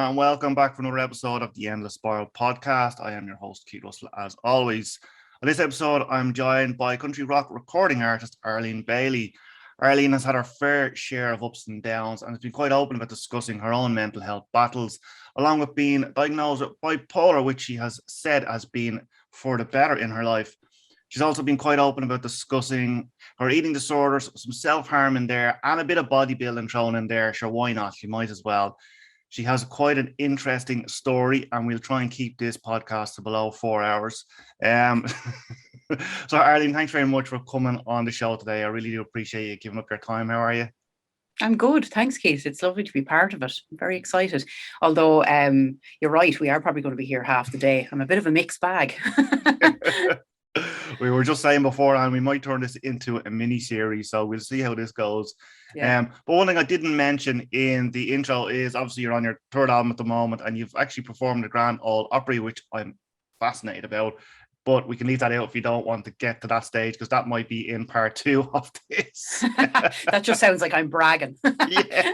and welcome back for another episode of the Endless Spiral podcast. I am your host, Keith Russell, as always. On this episode, I'm joined by country rock recording artist Arlene Bailey. Arlene has had her fair share of ups and downs and has been quite open about discussing her own mental health battles, along with being diagnosed with bipolar, which she has said has been for the better in her life. She's also been quite open about discussing her eating disorders, some self-harm in there, and a bit of bodybuilding thrown in there. Sure, why not? She might as well. She has quite an interesting story, and we'll try and keep this podcast to below 4 hours. So, Arlene, thanks very much for coming on the show today. I really do appreciate you giving up your time. How are you? I'm good. Thanks, Keith. It's lovely to be part of it. I'm very excited. Although you're right, we are probably going to be here half the day. I'm a bit of a mixed bag. We were just saying beforehand, we might turn this into a mini series, so we'll see how this goes. Yeah. But one thing I didn't mention in the intro is obviously you're on your third album at the moment, and you've actually performed the Grand Ole Opry, which I'm fascinated about. But we can leave that out if you don't want to get to that stage, because that might be in part 2 of this. That just sounds like I'm bragging. Yeah,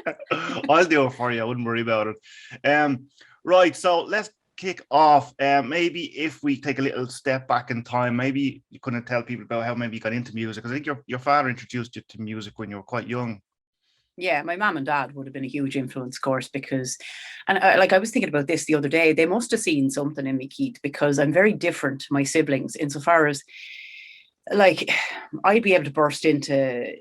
I'll do it for you. I wouldn't worry about it. Right, so let's kick off. Maybe if we take a little step back in time, maybe you couldn't tell people about how maybe you got into music. I think your father introduced you to music when you were quite young. Yeah, my mum and dad would have been a huge influence, of course, because, and I was thinking about this the other day, they must have seen something in me, Keith, because I'm very different to my siblings insofar as, like, I'd be able to burst into,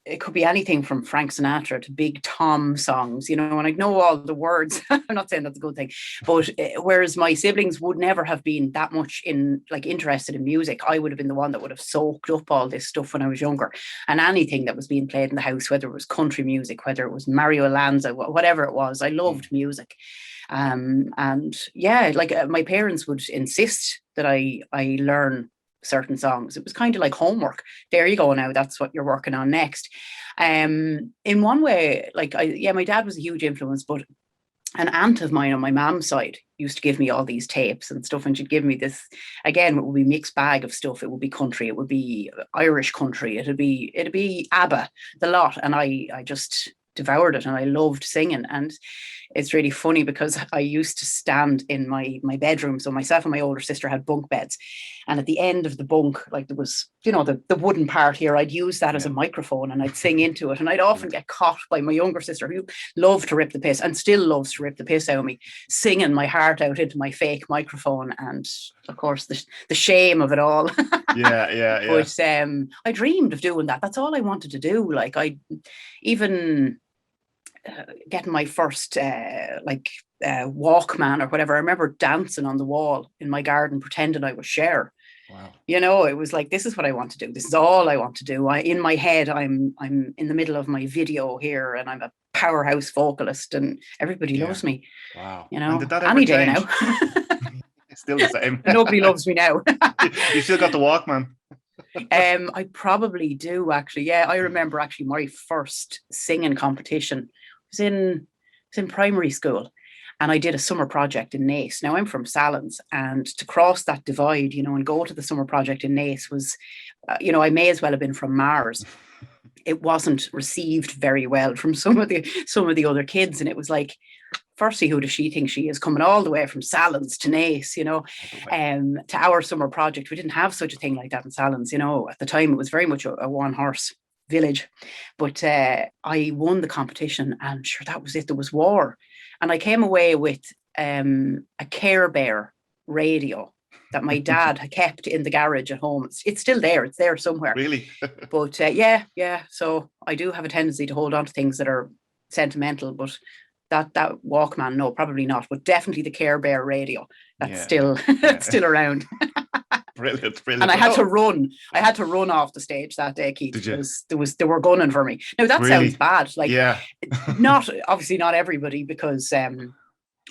it could be anything from Frank Sinatra to Big Tom songs, and I know all the words. I'm not saying that's a good thing, but whereas my siblings would never have been that much interested in music, I would have been the one that would have soaked up all this stuff when I was younger, and anything that was being played in the house, whether it was country music, whether it was Mario Lanza, whatever it was, I loved music. And yeah, my parents would insist that I learn certain songs. It was kind of like homework. There you go now, that's what you're working on next. In one way, my dad was a huge influence, but an aunt of mine on my mom's side used to give me all these tapes and stuff, and she'd give me this, again, it would be a mixed bag of stuff. It would be country, it would be Irish country, it'd be ABBA, the lot, and I just devoured it, and I loved singing. And it's really funny because I used to stand in my bedroom. So myself and my older sister had bunk beds, and at the end of the bunk, like there was, the wooden part here, I'd use that as a microphone and I'd sing into it. And I'd often get caught by my younger sister, who loved to rip the piss and still loves to rip the piss out of me, singing my heart out into my fake microphone. And of course the shame of it all. Yeah. But I dreamed of doing that. That's all I wanted to do. Like, I even getting my first Walkman or whatever. I remember dancing on the wall in my garden, pretending I was Cher. Wow. It was like, this is what I want to do. This is all I want to do. In my head, I'm in the middle of my video here, and I'm a powerhouse vocalist, and everybody loves me. Wow. And did that any change? day now. It's still the same. Nobody loves me now. You still got the Walkman? I probably do, actually. Yeah, I remember actually my first singing competition was in primary school, and I did a summer project in Naas. Now, I'm from Sallins, and to cross that divide, and go to the summer project in Naas was, I may as well have been from Mars. It wasn't received very well from some of the other kids, and it was like, firstly, who does she think she is, coming all the way from Sallins to Naas, to our summer project? We didn't have such a thing like that in Sallins, at the time. It was very much a one-horse village. But I won the competition, and sure, that was it. There was war. And I came away with a Care Bear radio that my dad had kept in the garage at home. It's still there. It's there somewhere. Really? But yeah. So I do have a tendency to hold on to things that are sentimental, but that Walkman, no, probably not. But definitely the Care Bear radio. That's still around. Brilliant. And I had to run. I had to run off the stage that day, Keith. Did you? Because they were gunning for me. Now that sounds bad. Not everybody, because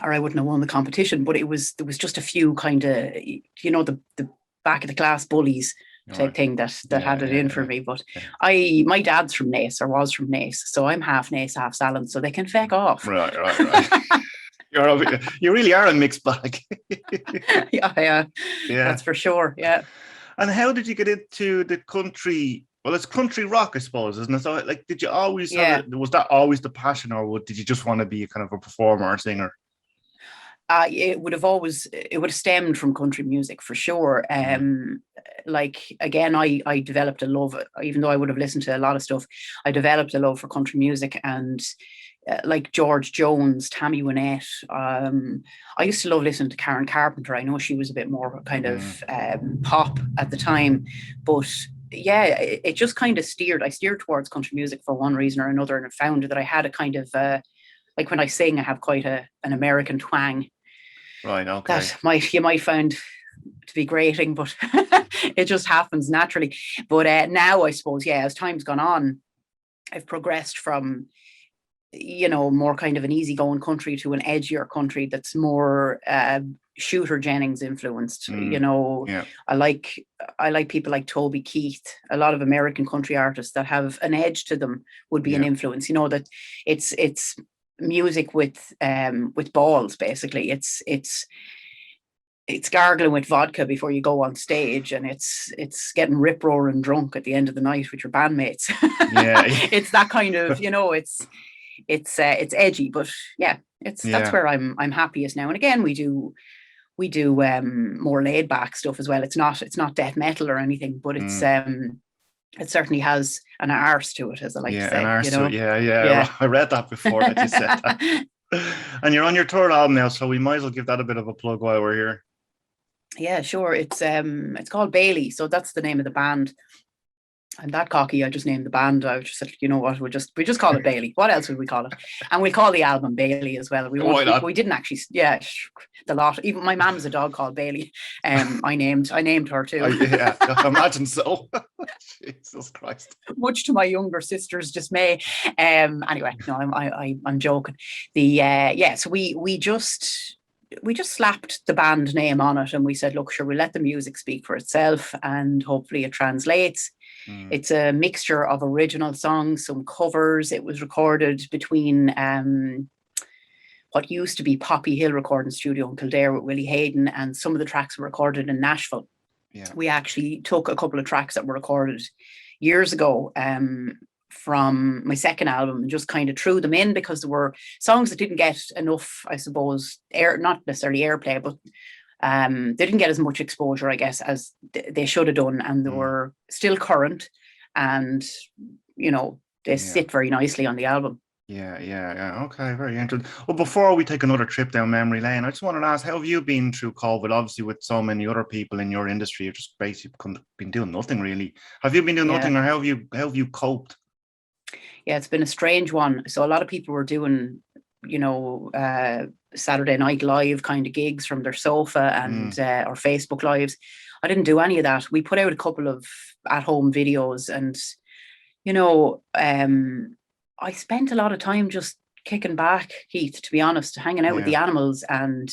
or I wouldn't have won the competition, but there was just a few kind of, the back of the class bullies type thing that had it in for me. But my dad's from Naas, or was from Naas, so I'm half Naas, half Sallins, so they can feck off. Right. You really are a mixed bag. Yeah, that's for sure. Yeah. And how did you get into the country? Well, it's country rock, I suppose, isn't it? So, did you always was that always the passion, or did you just want to be kind of a performer or singer? it would have stemmed from country music for sure. Like again, I developed a love, even though I would have listened to a lot of stuff, I developed a love for country music, and like George Jones, Tammy Wynette. I used to love listening to Karen Carpenter. I know she was a bit more kind of pop at the time, but yeah, it just kind of I steered towards country music for one reason or another, and I found that I had a kind of like when I sing, I have quite an American twang. Right. Okay. That you might find to be grating, but it just happens naturally. But now I suppose, yeah, as time's gone on, I've progressed from, more kind of an easygoing country to an edgier country that's more Shooter Jennings influenced. Yeah. I like people like Toby Keith. A lot of American country artists that have an edge to them would be an influence. That it's music with balls, basically. It's gargling with vodka before you go on stage, and it's getting rip roaring drunk at the end of the night with your bandmates. Yeah. It's that kind of, it's edgy, but yeah, that's where I'm happiest now. And again, we do more laid back stuff as well. It's not death metal or anything, but it certainly has an arse to it, as I like to say. An arse to it. Yeah. I read that before that you said that. And you're on your third album now, so we might as well give that a bit of a plug while we're here. Yeah, sure. It's called Bailey, so that's the name of the band. I'm that cocky, I just named the band. I just said, you know what, we just call it Bailey. What else would we call it? And we'll call the album Bailey as well. We didn't actually, the lot. Even my mum's a dog called Bailey. I named her too. I imagine so. Jesus Christ. Much to my younger sister's dismay. Anyway, no, I'm joking. So we just slapped the band name on it, and we said, look, sure, we'll let the music speak for itself, and hopefully it translates. It's a mixture of original songs, some covers. It was recorded between what used to be Poppy Hill Recording Studio in Kildare with Willie Hayden, and some of the tracks were recorded in Nashville. Yeah. We actually took a couple of tracks that were recorded years ago from my second album and just kind of threw them in, because there were songs that didn't get enough, I suppose, not necessarily airplay, but they didn't get as much exposure, I guess, as they should have done, and they were still current, and they sit very nicely on the album. Yeah. Okay, very interesting. Well, before we take another trip down memory lane, I just wanted to ask, how have you been through COVID? Obviously, with so many other people in your industry, you've just basically been doing nothing really. Have you been doing nothing, or how have you coped? Yeah, it's been a strange one. So a lot of people were doing, Saturday Night Live kind of gigs from their sofa and or Facebook Lives. I didn't do any of that. We put out a couple of at-home videos, and I spent a lot of time just kicking back, Keith, to be honest, hanging out with the animals and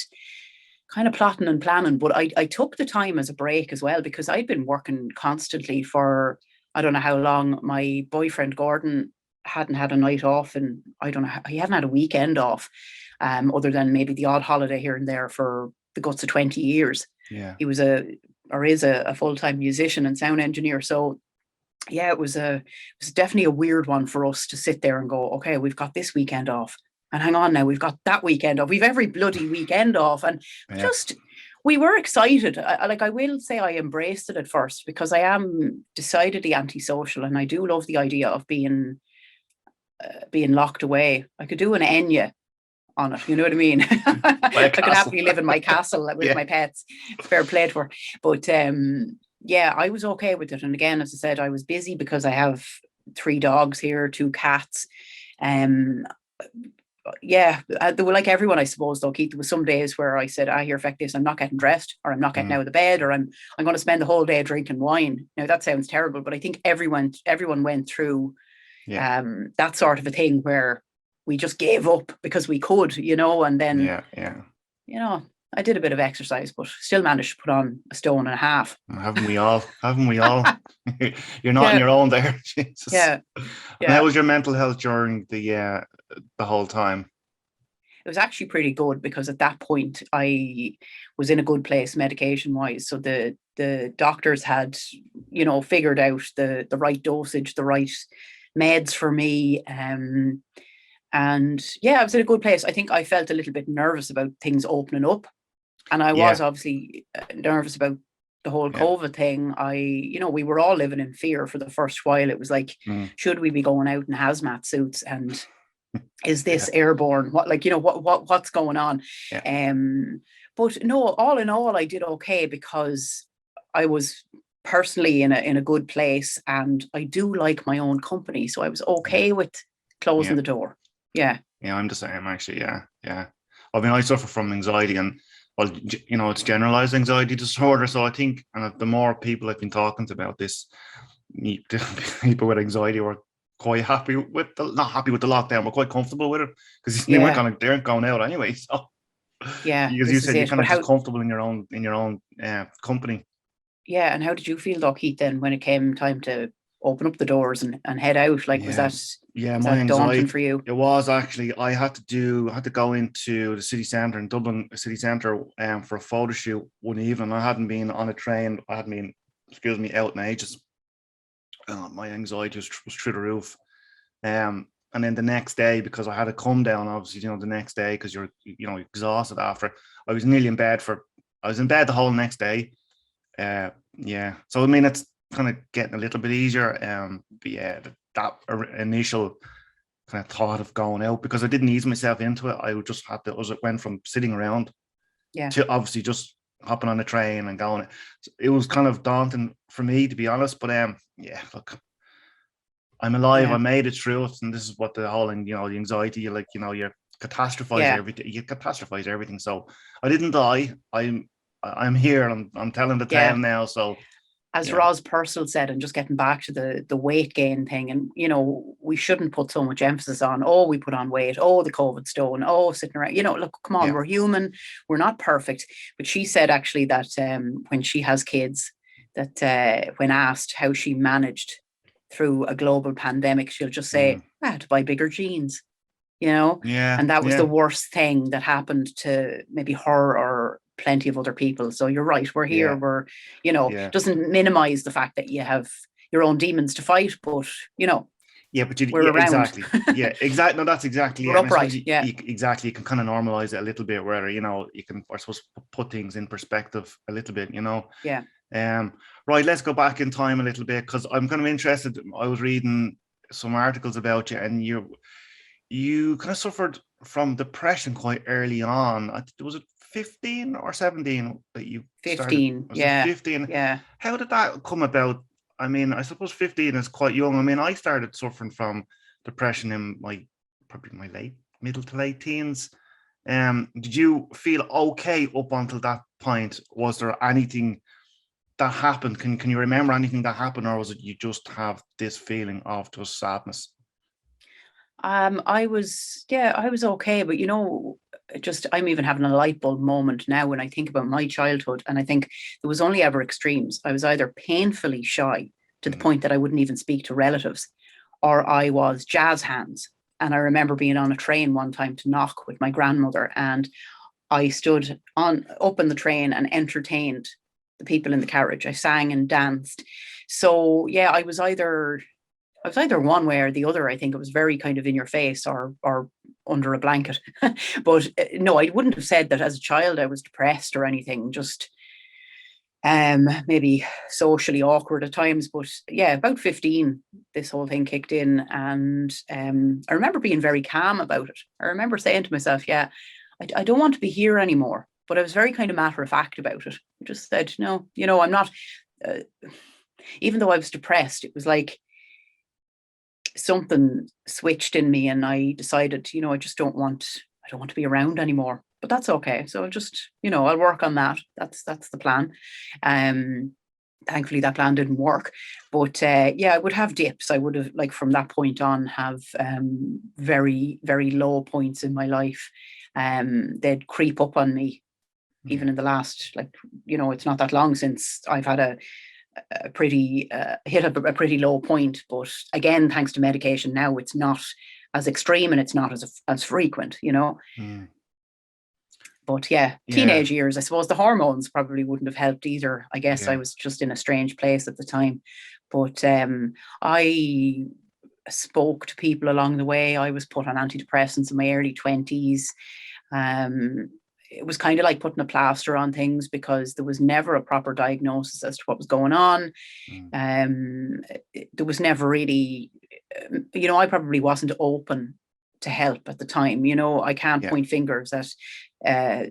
kind of plotting and planning. But I took the time as a break as well, because I'd been working constantly for I don't know how long. My boyfriend Gordon hadn't had a night off, and I don't know, he hadn't had a weekend off, other than maybe the odd holiday here and there, for the guts of 20 years. Yeah. He was is a full-time musician and sound engineer. So yeah, it was definitely a weird one for us to sit there and go, okay, we've got this weekend off, and hang on now, we've got that weekend off. We've every bloody weekend off. And we were excited. I will say I embraced it at first, because I am decidedly antisocial, and I do love the idea of being locked away. I could do an Enya on it, you know what I mean? I could happily live in my castle with my pets. Fair play to her. But I was okay with it. And again, as I said, I was busy because I have 3 dogs here, 2 cats. They were like everyone, I suppose, though, Keith. There was some days where I said, here, feck this, I'm not getting dressed, or I'm not getting out of the bed, or I'm going to spend the whole day drinking wine. Now, that sounds terrible, but I think everyone went through that sort of a thing where we just gave up because we could, and then, I did a bit of exercise, but still managed to put on a stone and a half. Haven't we all? You're not on your own there. Jesus. Yeah. And how was your mental health during the whole time? It was actually pretty good, because at that point I was in a good place medication wise. So the doctors had, figured out the right dosage, the right meds for me. And yeah, I was in a good place. I think I felt a little bit nervous about things opening up. And I was Yeah, obviously nervous about the whole yeah. COVID thing. We were all living in fear for the first while. It was like, Mm, should we be going out in hazmat suits? And is yeah, this airborne? What's going on? yeah, Um, but no, all in all, I did okay because I was personally in a good place, and I do like my own company, so I was yeah, okay with closing yeah. the door. Yeah, Yeah, I'm the same actually. Yeah, yeah. I mean, I suffer from anxiety, and well, it's generalized anxiety disorder. So I think, and the more people I've been talking to about this, people with anxiety were quite happy with not happy with the lockdown, but quite comfortable with it because yeah, they aren't going out anyway. So, yeah. as you This is said, you're it. kind But of just how? comfortable in your own company. Yeah, and how did you feel, though, Keith? Then when it came time to open up the doors and head out, like Yeah, yeah. was My that daunting anxiety. for you? It was actually. I had to go into the city centre in Dublin, city centre, for a photo shoot one evening. I hadn't been on a train. I hadn't been, excuse me, out in ages. My anxiety was through the roof. And then the next day, because I had to come down, obviously, the next day because you're, exhausted after. I was nearly in bed for. I was in bed the whole next day. Yeah. So I mean, it's kind of getting a little bit easier. But yeah, initial kind of thought of going out, because I didn't ease myself into it. I would just had to. It went from sitting around Yeah, to obviously just hopping on a train and going. So it was kind of daunting for me, to be honest. But yeah, look, I'm alive. I yeah, made it through it, and this is what the whole, and the anxiety. You catastrophize yeah. everything. You catastrophize everything. So I didn't die. I'm here. I'm telling the tale Yeah, now. So as yeah, Roz Purcell said, and just getting back to the weight gain thing, and we shouldn't put so much emphasis on, oh, we put on weight, oh, the COVID stone, oh, sitting around, look, come on, yeah, we're human, we're not perfect. But she said actually that when she has kids, that when asked how she managed through a global pandemic, she'll just mm, say, I had to buy bigger jeans, you know, yeah, and that was the yeah, worst thing that happened to maybe her or plenty of other people. So you're right, we're here, yeah, yeah, doesn't minimize the fact that you have your own demons to fight, but yeah. But we're yeah, around. exactly. Yeah, exactly. No, that's exactly it. We're And I suppose upright. Yeah, exactly, you can kind of normalize it a little bit, where you can, I suppose, put things in perspective a little bit. yeah, Um, right, let's go back in time a little bit, because I'm kind of interested. I was reading some articles about you, and you kind of suffered from depression quite early on. Was it 15 or 17 that you started? 15. Was it Yeah, 15? yeah. How did that come about? I mean, I suppose 15 is quite young. I mean, I started suffering from depression in probably my middle to late teens. Did you feel okay up until that point? Was there anything that happened? Can you remember anything that happened, or was it you just have this feeling of just sadness? I was okay, but just I'm even having a light bulb moment now when I think about my childhood, and I think there was only ever extremes. I was either painfully shy to the Mm, point that I wouldn't even speak to relatives, or I was jazz hands. And I remember being on a train one time to Knock with my grandmother, and I stood on up in the train and entertained the people in the carriage. I sang and danced. So yeah, I was either one way or the other. I think it was very kind of in your face or under a blanket. But no, I wouldn't have said that as a child I was depressed or anything. Just maybe socially awkward at times. But yeah, about 15, this whole thing kicked in, and I remember being very calm about it. I remember saying to myself, "Yeah, I don't want to be here anymore." But I was very kind of matter of fact about it. I just said, "No, I'm not." Uh, Even though I was depressed, it was like something switched in me, and I decided, I don't want to be around anymore. But that's okay. So I'll just, I'll work on that. That's the plan. Um Thankfully that plan didn't work. But yeah, I would have dips. I would have, like, from that point on, have very, very low points in my life. They'd creep up on me yeah, even in the last, like, it's not that long since I've had a pretty hit a pretty low point. But again, thanks to medication, now it's not as extreme and it's not as frequent. mm, But yeah, yeah, teenage years, I suppose the hormones probably wouldn't have helped either. I guess I yeah, was just in a strange place at the time. But I spoke to people along the way. I was put on antidepressants in my early 20s. It was kind of like putting a plaster on things because there was never a proper diagnosis as to what was going on. There was never really, I probably wasn't open to help at the time. I can't point fingers at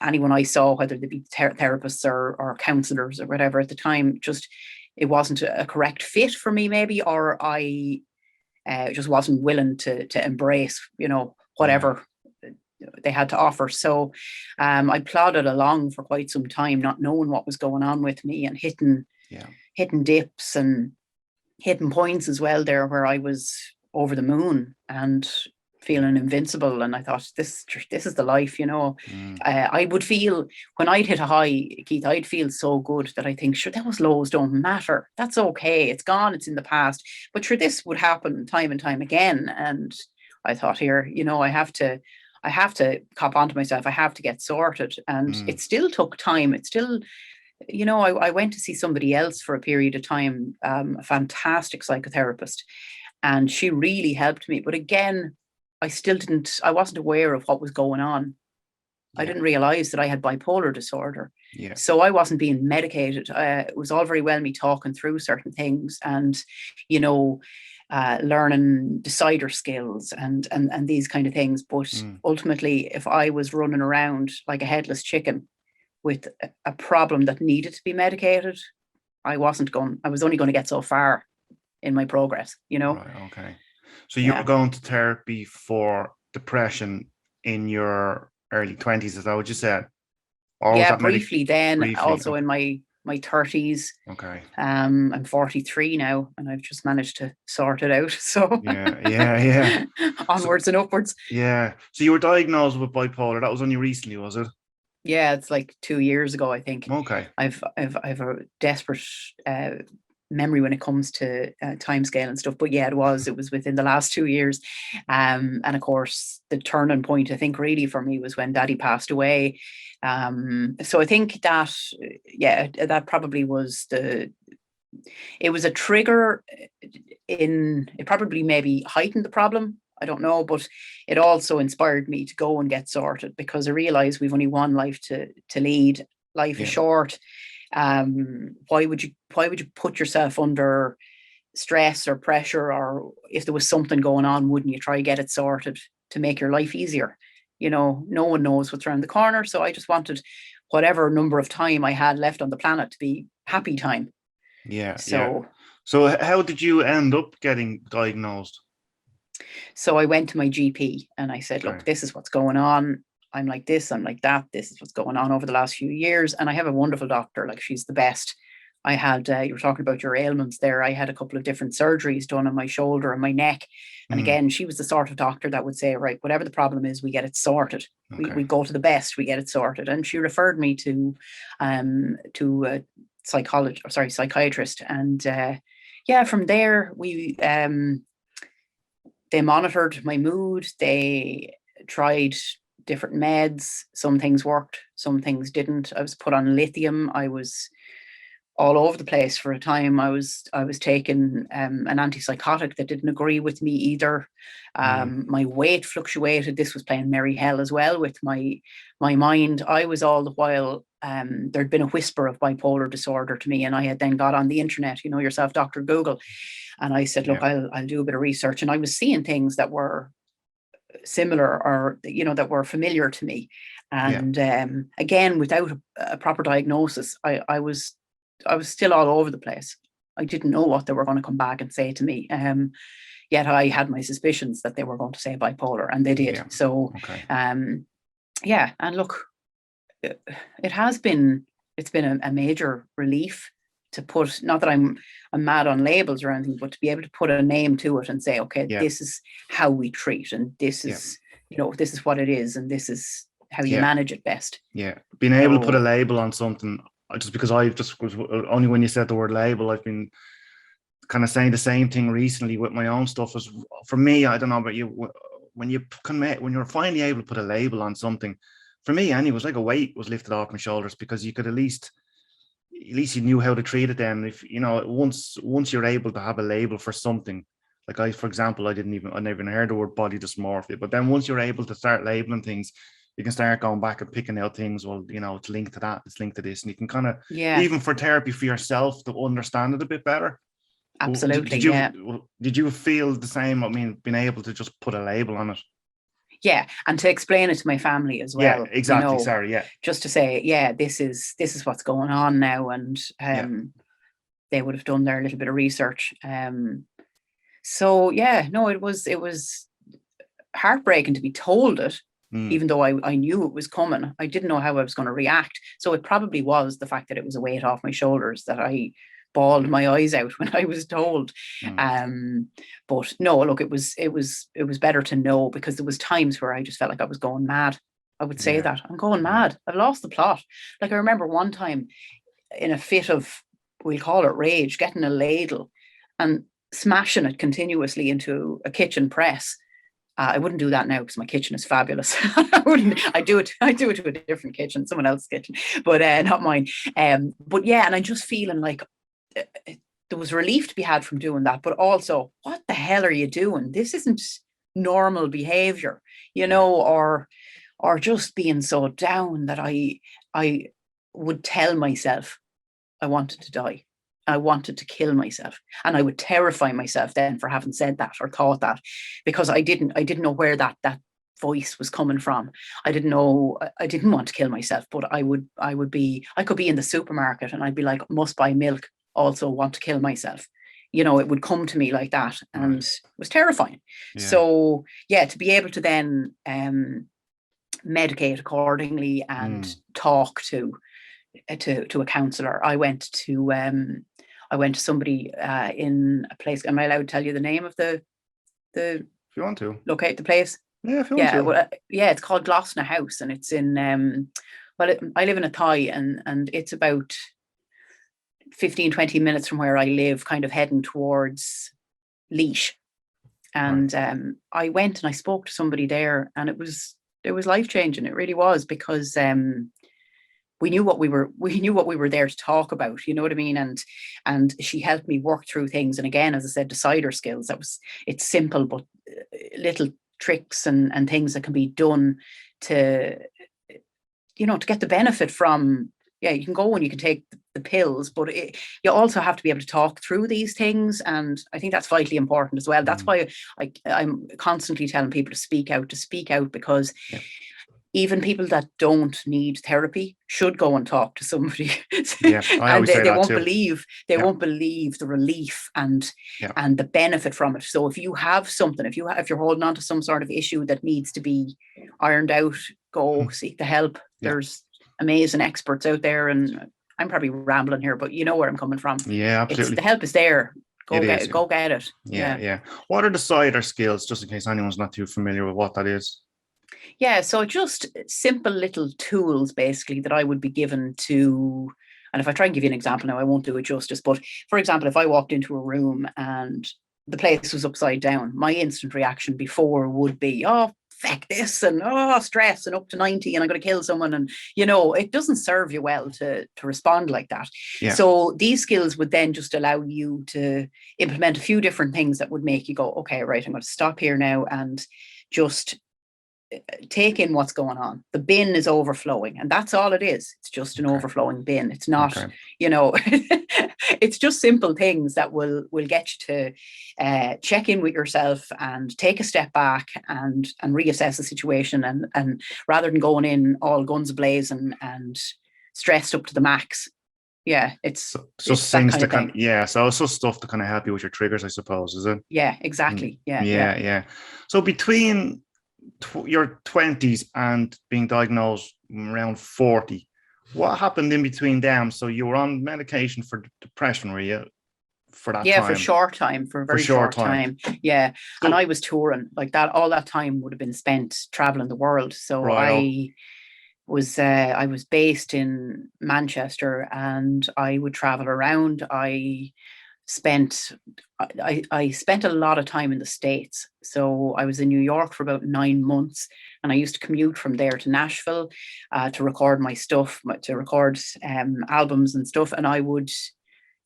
anyone I saw, whether they be therapists or counselors or whatever at the time. Just it wasn't a correct fit for me, maybe, or I just wasn't willing to embrace, whatever they had to offer. So I plodded along for quite some time, not knowing what was going on with me, and hitting dips and hitting points as well there where I was over the moon and feeling invincible. And I thought, this is the life, I would feel when I'd hit a high, Keith, I'd feel so good that I think, sure, those lows don't matter. That's okay. It's gone. It's in the past. But sure, this would happen time and time again. And I thought, here, I have to cop onto myself. I have to get sorted. And it still took time. It still, I went to see somebody else for a period of time, a fantastic psychotherapist, and she really helped me. But again, I wasn't aware of what was going on. I didn't realize that I had bipolar disorder. So I wasn't being medicated. It was all very well me talking through certain things and, learning decider skills and these kind of things. But ultimately, if I was running around like a headless chicken with a problem that needed to be medicated, I was only going to get so far in my progress, Right, okay. So you were going to therapy for depression in your early 20s, is that what you said? Or yeah, briefly then, briefly. Also in my 30s. Okay. I'm 43 now, and I've just managed to sort it out. So yeah. Onwards and upwards. Yeah. So you were diagnosed with bipolar. That was only recently, was it? Yeah, it's like 2 years ago, I think. Okay. I've a desperate memory when it comes to timescale and stuff, but yeah, it was within the last 2 years, and of course the turning point, I think, really for me was when Daddy passed away. So I think that that probably was it was a trigger. It probably maybe heightened the problem, I don't know, but it also inspired me to go and get sorted, because I realized we've only one life to lead. Life is short. Why would you put yourself under stress or pressure? Or if there was something going on, wouldn't you try to get it sorted to make your life easier? No one knows what's around the corner. So I just wanted whatever number of time I had left on the planet to be happy time. So how did you end up getting diagnosed? So I went to my GP and I said, look, this is what's going on. I'm like this, I'm like that. This is what's going on over the last few years. And I have a wonderful doctor. Like, she's the best. I had, you were talking about your ailments there. I had a couple of different surgeries done on my shoulder and my neck. And again, she was the sort of doctor that would say, right, whatever the problem is, we get it sorted. Okay. We go to the best, we get it sorted. And she referred me to a psychiatrist. And from there, they monitored my mood. They tried different meds. Some things worked, some things didn't. I was put on lithium. I was all over the place for a time. I was taking an antipsychotic that didn't agree with me either. My weight fluctuated. This was playing merry hell as well with my mind. I was all the while, there'd been a whisper of bipolar disorder to me, and I had then got on the internet, yourself, Dr. Google, and I said, look, I'll do a bit of research. And I was seeing things that were similar, or that were familiar to me. And again, without a proper diagnosis, I was still all over the place. I didn't know what they were going to come back and say to me. Yet I had my suspicions that they were going to say bipolar, and they did. So, and look, it's been a major relief to put, not that I'm mad on labels or anything, but to be able to put a name to it and say, okay, this is how we treat, and this is, this is what it is, and this is how you manage it best. Yeah. Being able to put a label on something, just because only when you said the word label, I've been kind of saying the same thing recently with my own stuff. As for me, I don't know about you, when you're finally able to put a label on something, for me anyway, it was like a weight was lifted off my shoulders, because you could at least you knew how to treat it then. If once you're able to have a label for something, Like for example, I never even heard the word body dysmorphia, but then once you're able to start labeling things, you can start going back and picking out things. Well, it's linked to that, it's linked to this, and you can kind of, Yeah, even for therapy for yourself, to understand it a bit better. absolutely. Did you feel the same? I mean, being able to just put a label on it. Yeah, and to explain it to my family as well. Yeah, exactly. Sorry, yeah. Just to say, yeah, this is what's going on now, and they would have done their little bit of research. So yeah, no, it was heartbreaking to be told it, even though I knew it was coming. I didn't know how I was going to react. So it probably was the fact that it was a weight off my shoulders that I bawled my eyes out when I was told. But no, look, it was better to know, because there was times where I just felt like I was going mad. I would say that I'm going mad. I've lost the plot. Like I remember one time in a fit of, we'll call it rage, getting a ladle and smashing it continuously into a kitchen press. I wouldn't do that now because my kitchen is fabulous. I do it to a different kitchen, someone else's kitchen, but not mine. But yeah, and I'm just feeling like there was relief to be had from doing that, but also, what the hell are you doing? This isn't normal behavior, or just being so down that I would tell myself I wanted to die. I wanted to kill myself, and I would terrify myself then for having said that or thought that, because I didn't know where that voice was coming from. I didn't know. I didn't want to kill myself, but I could be in the supermarket and I'd be like, must buy milk, also want to kill myself. It would come to me like that, and it was terrifying. So yeah, to be able to then medicate accordingly and talk to a counsellor. I went to somebody in a place. Am I allowed to tell you the name of the if you want to locate the place? Yeah, if you want to. Well, it's called Gloucester House, and it's in I live in Athy, and it's about 15-20 minutes from where I live, kind of heading towards Laois. And I went and I spoke to somebody there, and it was life-changing. It really was, because we knew what we were there to talk about, you know what I mean? And she helped me work through things. And again, as I said, decider skills. It's simple, but little tricks and things that can be done to get the benefit from. Yeah, you can go and you can take the pills, but you also have to be able to talk through these things. And I think that's vitally important as well. That's why I'm constantly telling people to speak out, because even people that don't need therapy should go and talk to somebody. And they won't believe won't believe the relief and the benefit from it. So if you have something, if you're holding on to some sort of issue that needs to be ironed out, go seek the help. There's amazing experts out there, and I'm probably rambling here, but you know where I'm coming from. Yeah, absolutely. The help is there. Go get it. Yeah. What are decider skills, just in case anyone's not too familiar with what that is? Yeah, so just simple little tools, basically, that I would be given to, and if I try and give you an example now, I won't do it justice, but for example, if I walked into a room and the place was upside down, my instant reaction before would be, oh, feck this, and stress, and up to 90, and I'm going to kill someone, and it doesn't serve you well to respond like that. So these skills would then just allow you to implement a few different things that would make you go, okay, right, I'm going to stop here now and just take in what's going on. The bin is overflowing, and that's all it is. It's just an overflowing bin. It's not, it's just simple things that will get you to check in with yourself and take a step back and reassess the situation, and rather than going in all guns ablaze and stressed up to the max. Yeah, it's just things to kind of, so it's just stuff to kind of help you with your triggers, I suppose, is it? Yeah, exactly. Yeah. So between your 20s and being diagnosed around 40, what happened in between them? So you were on medication for depression, were you, for that time? Yeah, for a short time, for a very short time. Yeah, so, and I was touring like that. All that time would have been spent traveling the world. So I was based in Manchester, and I would travel around. I spent a lot of time in the States. So I was in New York for about 9 months, and I used to commute from there to Nashville to record my stuff, to record albums and stuff. And I would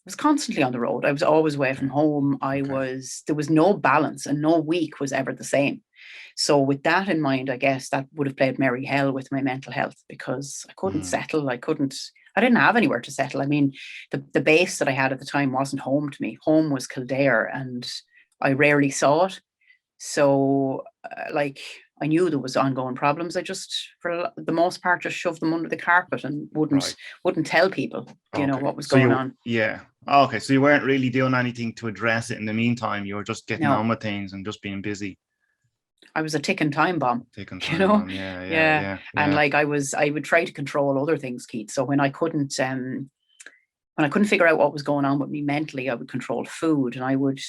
was constantly on the road. I was always away from home. There was no balance, and no week was ever the same. So with that in mind, I guess that would have played merry hell with my mental health, because I couldn't settle. I didn't have anywhere to settle. I mean, the base that I had at the time wasn't home to me. Home was Kildare, and I rarely saw it. So like, I knew there was ongoing problems. I just, for the most part, just shoved them under the carpet and wouldn't tell people, what was going on. Yeah. Okay. So you weren't really doing anything to address it in the meantime. You were just getting on with things and just being busy. I was a ticking time bomb. Bomb. Yeah. And like, I would try to control other things, Keith. So when I couldn't figure out what was going on with me mentally, I would control food, and I would.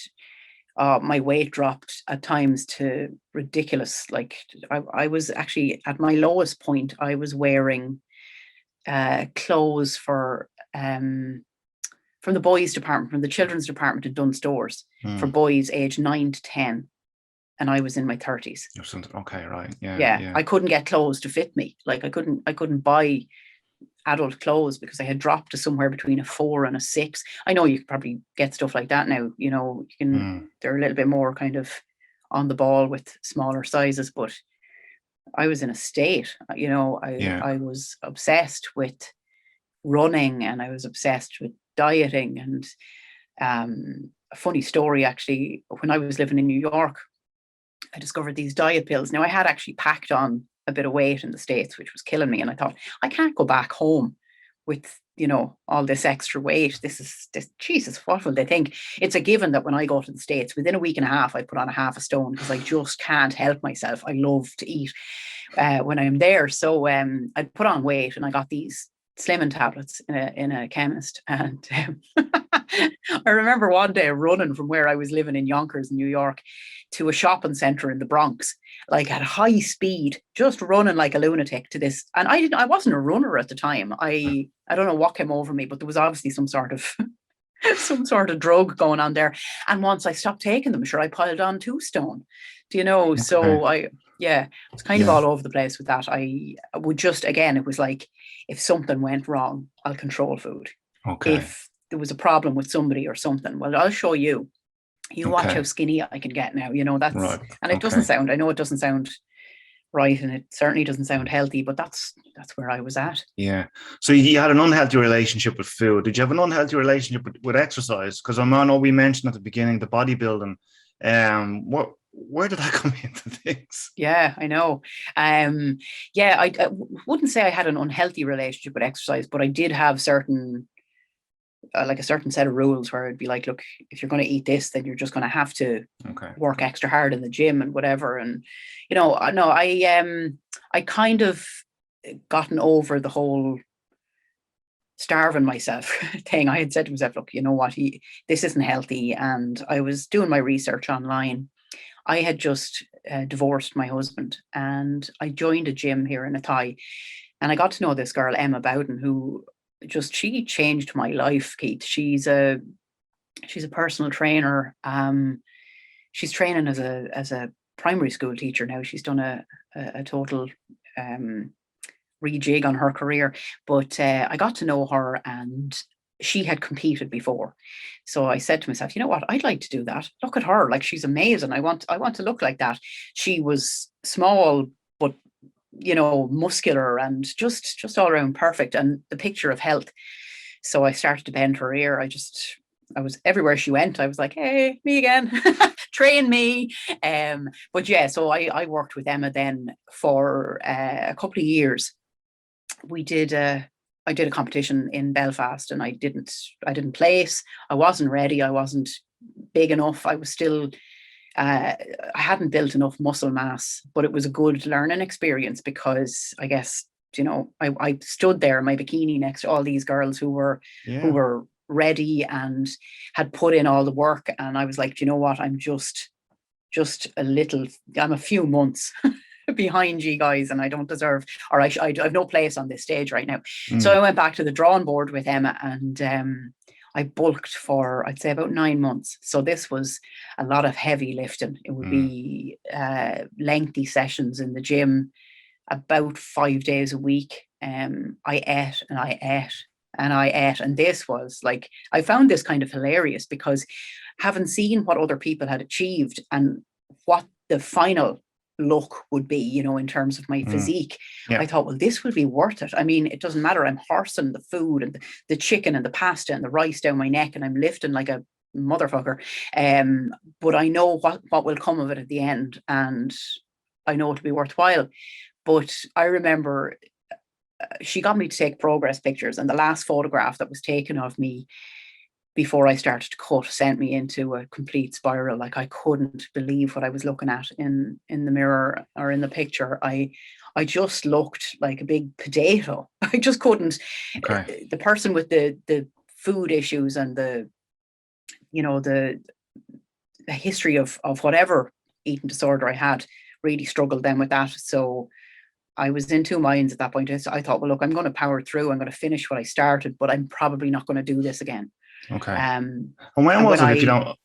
My weight dropped at times to ridiculous. Like, I was actually at my lowest point. I was wearing clothes from the boys department, from the children's department in Dunn Stores, for boys aged 9 to 10. And I was in my 30s. Okay, right. Yeah. I couldn't get clothes to fit me. Like, I couldn't buy adult clothes because I had dropped to somewhere between a 4 and a 6. I know you could probably get stuff like that now. They're a little bit more kind of on the ball with smaller sizes, but I was in a state. I was obsessed with running, and I was obsessed with dieting. And a funny story, actually, when I was living in New York, I discovered these diet pills. Now, I had actually packed on a bit of weight in the States, which was killing me. And I thought, I can't go back home with, all this extra weight. Jesus, what will they think? It's a given that when I go to the States, within a week and a half, I put on a half a stone, because I just can't help myself. I love to eat when I'm there. So I put on weight, and I got these slimming tablets in a chemist. And I remember one day running from where I was living in Yonkers, New York, to a shopping center in the Bronx, like at high speed, just running like a lunatic to this. And I wasn't a runner at the time. I don't know what came over me, but there was obviously some sort of drug going on there. And once I stopped taking them, sure, I piled on 2 stone. Okay. So I was kind of all over the place with that. I would just, again, it was like, if something went wrong, I'll control food. Okay. If there was a problem with somebody or something, well, I'll show you. You watch how skinny I can get now. That's right. And it doesn't sound, I know it doesn't sound right, and it certainly doesn't sound healthy, but that's where I was at. Yeah. So you had an unhealthy relationship with food. Did you have an unhealthy relationship with exercise? Because I know we mentioned at the beginning the bodybuilding. Where did that come into things? Yeah, I know. I wouldn't say I had an unhealthy relationship with exercise, but I did have certain like a certain set of rules where I'd be like, look, if you're going to eat this, then you're just going to have to work extra hard in the gym and whatever. And, I kind of gotten over the whole starving myself thing. I had said to myself, look, you know what, this isn't healthy. And I was doing my research online. I had just divorced my husband, and I joined a gym here in Athy, and I got to know this girl, Emma Bowden, who she changed my life, Keith. She's a personal trainer. She's training as a primary school teacher now. She's done a total rejig on her career, but I got to know her, and she had competed before. So I said to myself, you know what, I'd like to do that. Look at her, like, she's amazing. I want to look like that. She was small, but muscular and just all around perfect, and the picture of health. So I started to bend her ear. I was everywhere she went. I was like, hey, me again, train me. But yeah, so I worked with Emma then for a couple of years. I did a competition in Belfast, and I didn't place. I wasn't ready. I wasn't big enough. I was still I hadn't built enough muscle mass, but it was a good learning experience, because I guess, I stood there in my bikini next to all these girls who were ready and had put in all the work. And I was like, do you know what? I'm I'm a few months behind you guys, and I don't deserve, or I have no place on this stage right now. So I went back to the drawing board with Emma, and I bulked for, I'd say, about 9 months. So this was a lot of heavy lifting. It would be lengthy sessions in the gym, about 5 days a week. I ate and I ate and I ate. And this was like, I found this kind of hilarious because having seen what other people had achieved and what the final look would be, you know, in terms of my physique, Yeah. I thought, well, this will be worth it. I mean, it doesn't matter. I'm horsing the food and the chicken and the pasta and the rice down my neck, and I'm lifting like a motherfucker. But I know what will come of it at the end, and I know it'll be worthwhile. But I remember she got me to take progress pictures, and the last photograph that was taken of me before I started to cut sent me into a complete spiral. Like, I couldn't believe what I was looking at in the mirror or in the picture. I just looked like a big potato. I just couldn't. Okay. The person with the food issues and the, you know, the history of whatever eating disorder I had really struggled then with that. So I was in two minds at that point. I thought, well, look, I'm going to power through. I'm going to finish what I started, but I'm probably not going to do this again. Okay. And when was it? If you don't,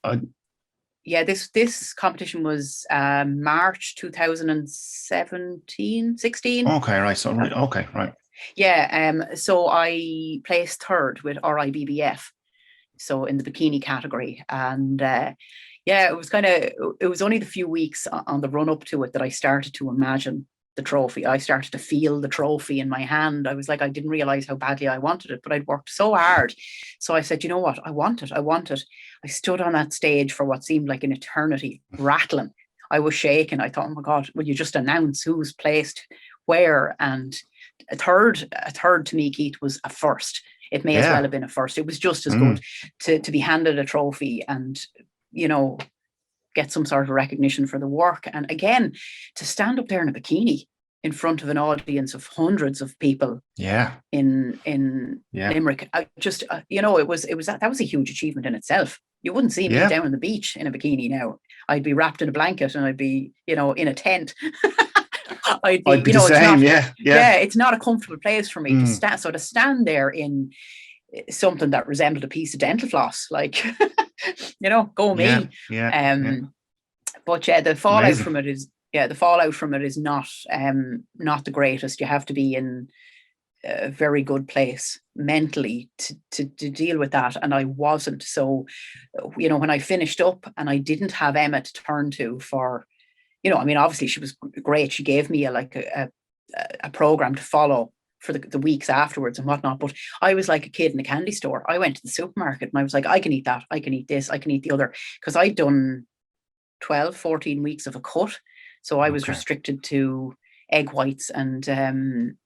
yeah, this competition was March 2017, 16. Okay, right. So okay, right. Yeah. So I placed third with RIBBF, so in the bikini category, and yeah, it was only the few weeks on the run up to it that I started to imagine the trophy. I started to feel the trophy in my hand. I was like, I didn't realize how badly I wanted it, but I'd worked so hard. So I said, you know what? I want it. I want it. I stood on that stage for what seemed like an eternity, rattling. I was shaking. I thought, oh my God, will you just announce who's placed where? And a third to me, Keith, was a first. It may as well have been a first. It was just as good to be handed a trophy and, you know, get some sort of recognition for the work. And again, to stand up there in a bikini in front of an audience of hundreds of people in Limerick, I just, you know, that was a huge achievement in itself. You wouldn't see me down on the beach in a bikini now. I'd be wrapped in a blanket and I'd be, you know, in a tent. I'd be you know, the same. It's not a comfortable place for me to stand. So to stand there in something that resembled a piece of dental floss, like, you know, go me. But yeah, the fallout from it is not the greatest. You have to be in a very good place mentally to deal with that, and I wasn't. So, you know, when I finished up and I didn't have Emma to turn to for, you know, I mean, obviously she was great. She gave me a program to follow for the weeks afterwards and whatnot. But I was like a kid in a candy store. I went to the supermarket and I was like, I can eat that. I can eat this. I can eat the other. Because I'd done 12, 14 weeks of a cut. So I was restricted to egg whites and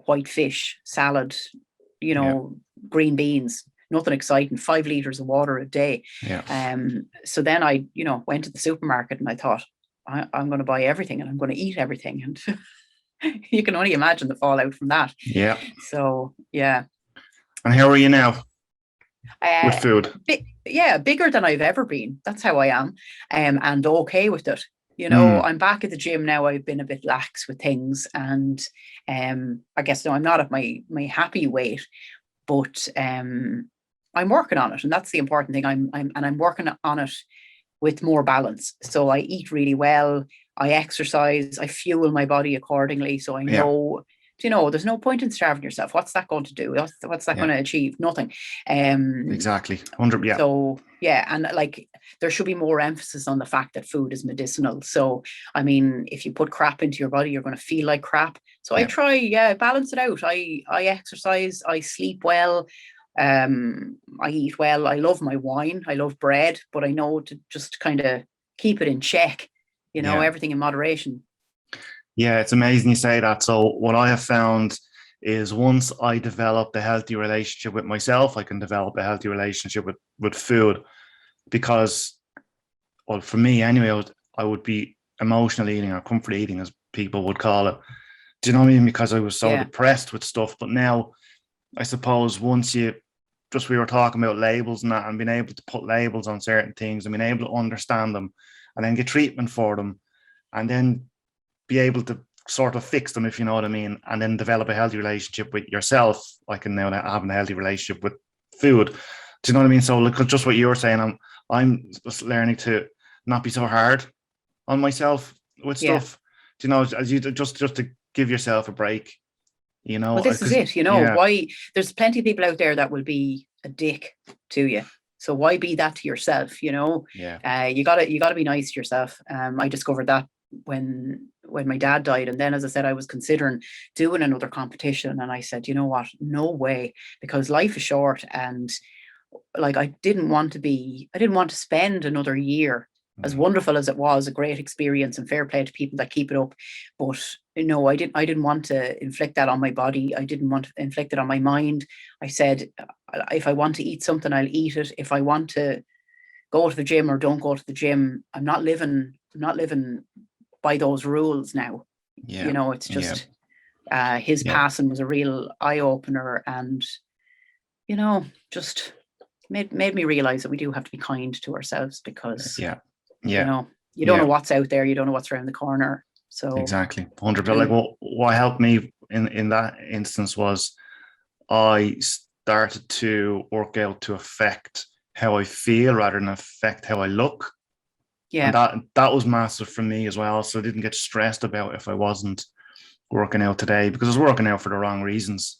white fish, salad, you know, green beans, nothing exciting, 5 liters of water a day. So then I, you know, went to the supermarket and I thought, I'm going to buy everything and I'm going to eat everything. And you can only imagine the fallout from that. Yeah. So, yeah. And how are you now with food? Bigger than I've ever been. That's how I am. And okay with it. You know, I'm back at the gym now. I've been a bit lax with things. And I guess, no, I'm not at my happy weight, but I'm working on it. And that's the important thing. I'm working on it with more balance. So I eat really well. I exercise, I fuel my body accordingly. So I know, you know, there's no point in starving yourself. What's that going to do? What's that going to achieve? Nothing. Exactly. 100. Yeah. So, yeah. And like, there should be more emphasis on the fact that food is medicinal. So, I mean, if you put crap into your body, you're going to feel like crap. So I try, balance it out. I exercise, I sleep well. I eat well. I love my wine. I love bread, but I know to just kind of keep it in check. You know, everything in moderation. Yeah, it's amazing you say that. So what I have found is once I develop a healthy relationship with myself, I can develop a healthy relationship with food. Because, well, for me anyway, I would be emotional eating or comfort eating, as people would call it. Do you know what I mean? Because I was so depressed with stuff. But now, I suppose once we were talking about labels and that, and being able to put labels on certain things and being able to understand them and then get treatment for them and then be able to sort of fix them, if you know what I mean, and then develop a healthy relationship with yourself. I can now have a healthy relationship with food. Do you know what I mean? So look, just what you were saying, I'm just learning to not be so hard on myself with stuff. Do you know, as you just to give yourself a break. you know, Well, this is 'cause- it, yeah, why there's plenty of people out there that will be a dick to you. So why be that to yourself, yeah, you gotta be nice to yourself. I discovered that when my dad died. And then, as I said, I was considering doing another competition. And I said, you know what? No way, because life is short. And like, I didn't want to spend another year, as mm, wonderful as it was, a great experience, and fair play to people that keep it up. But no, I didn't want to inflict that on my body. I didn't want to inflict it on my mind. I said, if I want to eat something, I'll eat it. If I want to go to the gym or don't go to the gym, I'm not living by those rules now. yeah, It's yeah, just his yeah, passing was a real eye opener. And just made me realize that we do have to be kind to ourselves, because yeah, you yeah, know you don't know yeah. what's out there, you don't know what's around the corner. So Exactly, 100%. Like mm, what helped me in that instance was I started to work out to affect how I feel rather than affect how I look, and yeah. that was massive for me as well. So I didn't get stressed about if I wasn't working out today because I was working out for the wrong reasons.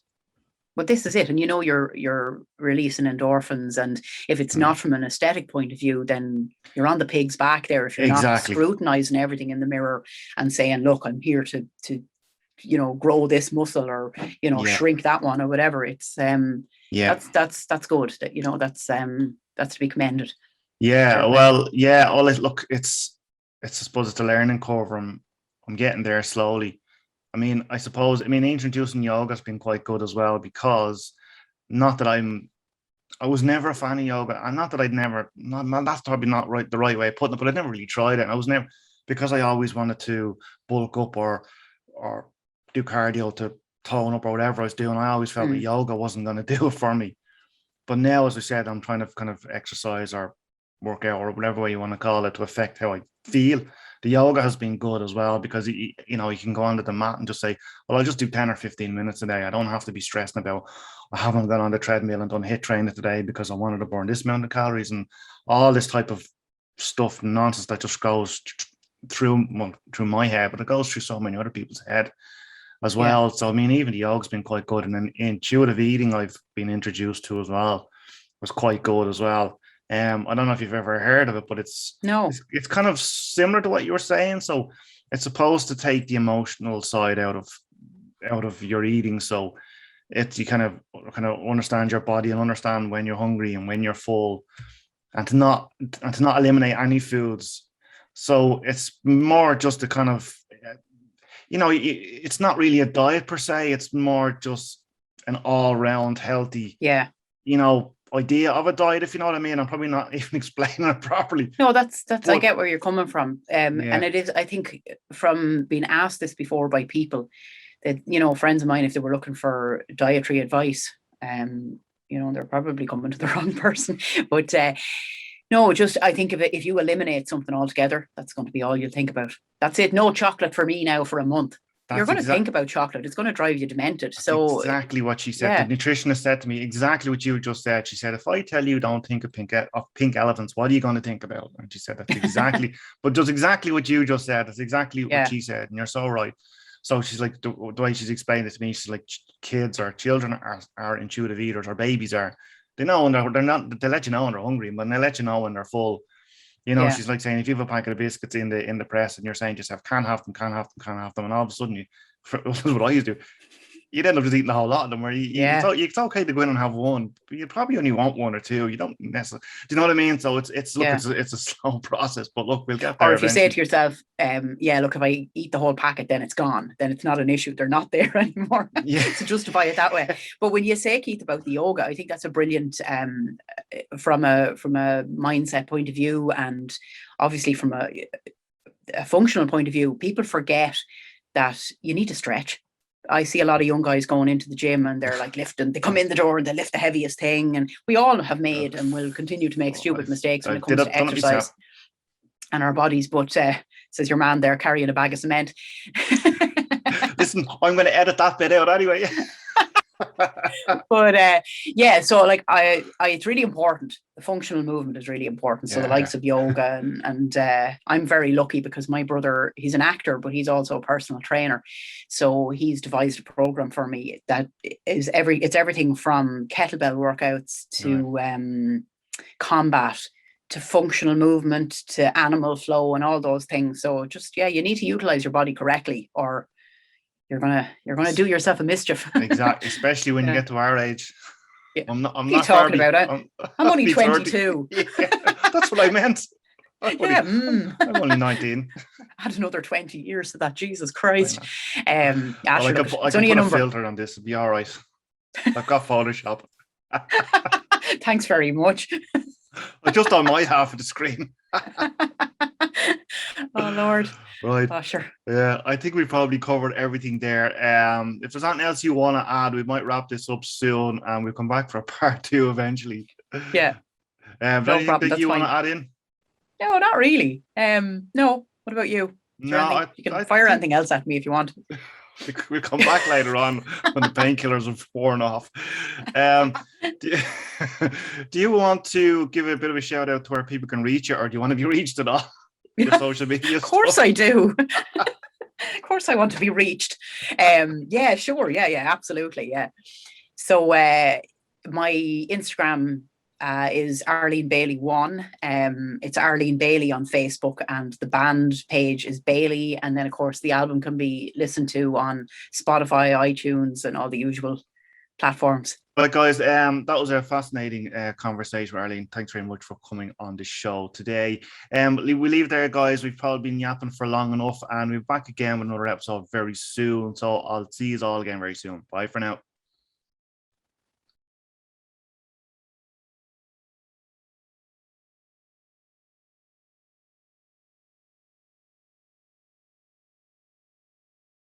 But this is it. And you're releasing endorphins, and if it's Mm. not from an aesthetic point of view, then you're on the pig's back there. If you're not Exactly. scrutinizing everything in the mirror and saying, look, I'm here to grow this muscle, or Yeah. shrink that one, or whatever. It's Yeah. that's good. That's to be commended, Yeah. certainly. Well, yeah. Well, look, I suppose it's a learning curve. I'm getting there slowly. I mean, introducing yoga has been quite good as well because not that I was never a fan of yoga, and not that I'd never, not that's probably not the right way of putting it, but I never really tried it. And I was never, because I always wanted to bulk up or do cardio to tone up or whatever I was doing. I always felt that Mm. yoga wasn't going to do it for me. But now, as I said, I'm trying to kind of exercise or work out or whatever way you want to call it to affect how I feel. The yoga has been good as well because you can go onto the mat and just say, well, I'll just do 10 or 15 minutes a day. I don't have to be stressing about I haven't gone on the treadmill and done HIIT training today because I wanted to burn this amount of calories and all this type of stuff nonsense that just goes through my head, but it goes through so many other people's head as Yeah. well. So I mean, even the yoga's been quite good, and then intuitive eating I've been introduced to as well was quite good as well. I don't know if you've ever heard of it, but No. it's kind of similar to what you were saying. So it's supposed to take the emotional side out of your eating. So it's you kind of understand your body and understand when you're hungry and when you're full, and to not eliminate any foods. So it's more just a kind of it's not really a diet per se. It's more just an all-round healthy, Yeah. idea of a diet, if you know what I mean. I'm probably not even explaining it properly. No, that's I But get where you're coming from. And yeah, it is, I think, from being asked this before by people, that, friends of mine, if they were looking for dietary advice, they're probably coming to the wrong person. But no, just I think if you eliminate something altogether, that's going to be all you'll think about. That's it. No chocolate for me now for a month. You're that's going to think exact. about chocolate. It's going to drive you demented. That's So exactly what she said. The yeah, nutritionist said to me exactly what you just said. She said, "If I tell you don't think of pink elephants, what are you going to think about?" And she said, "That's exactly, but just exactly what you just said. That's exactly what yeah, she said, and you're so right." So she's like, the way she's explained it to me, she's like, kids or children are intuitive eaters, or babies are. They know when they're not. They let you know when they're hungry, but they let you know when they're full. yeah, She's like saying if you have a packet of biscuits in the press and you're saying just have can't have them, can't have them, can't have them, and all of a sudden this is what I used to do. You'd end up just eating a whole lot of them. Where yeah, it's okay to go in and have one, but you probably only want one or two. You don't necessarily. Do you know what I mean? So look, yeah. it's a slow process, but look, we'll get Or there if you say eventually. to yourself, yeah, look, if I eat the whole packet, then it's gone. Then it's not an issue. They're not there anymore. Yeah, So justify it that way. But when you say, Keith, about the yoga, I think that's a brilliant, from a mindset point of view, and obviously from a functional point of view. People forget that you need to stretch. I see a lot of young guys going into the gym and they're like lifting. They come in the door and they lift the heaviest thing. And we all have made and will continue to make stupid mistakes when I it did comes to it, done it myself. exercise and our bodies. But says your man there carrying a bag of cement. Listen, I'm going to edit that bit out anyway. But yeah, so like it's really important. The functional movement is really important. So the likes of yoga and I'm very lucky because my brother, he's an actor, but he's also a personal trainer. So he's devised a program for me that is it's everything from kettlebell workouts to combat to functional movement to animal flow and all those things. So just you need to utilize your body correctly, or you're gonna do yourself a mischief. Exactly, especially when you get to our age. Yeah. I'm not talking 30. About it. I'm only 22. Yeah, that's what I meant. I'm only 19. Add another 20 years to that. Jesus Christ. Well, I can put a filter on this. It'll be all right. I've got Photoshop. Thanks very much. Just on my half of the screen. Oh Lord. Right. Oh, sure. Yeah, I think we probably covered everything there. If there's anything else you want to add, we might wrap this up soon and we'll come back for part 2 eventually. Yeah. No problem. That you want to add in? No, not really. No. What about you? No, you can fire anything else at me if you want. We'll come back later on when the painkillers have worn off. Do you want to give a bit of a shout out to where people can reach you, or do you want to be reached at all? The social media Of course I do. Of course I want to be reached. Yeah, sure. Yeah, absolutely. Yeah. So my Instagram is Arlene Bailey 1. It's Arlene Bailey on Facebook, and the band page is Bailey. And then, of course, the album can be listened to on Spotify, iTunes, and all the usual platforms. Right, guys, that was a fascinating conversation with Arlene. Thanks very much for coming on the show today. We leave there, guys. We've probably been yapping for long enough, and we'll be back again with another episode very soon. So I'll see you all again very soon. Bye for now.